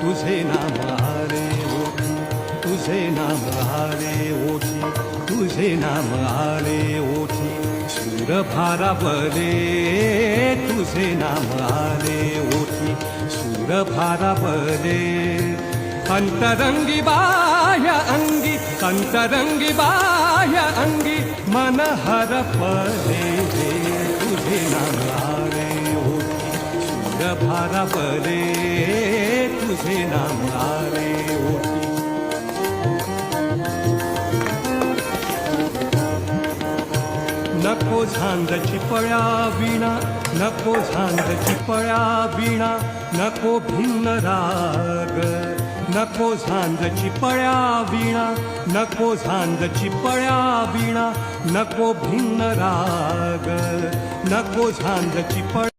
तुझे नाम आले ओठी, तुझे नाम आले ओठी, तुझे नाम आले ओठी, सूर भारावले तुझे नाम आले ओठी, सूर भारावले अंतरंगी बाह्य अंगी, अंतरंगी बाह्य अंगी, मन हरपले तुझे नाम आले ओठी, सूर भारावले तुझे नाम आले ओठी. नको झांजची पळ्या विणा, नको झांजची पळ्या विणा, नको भिन्न राग, नको झांजची पळ्या विणा, नको झांजची पळ्या विणा, नको भिन्न राग, नको झांजची पळ्या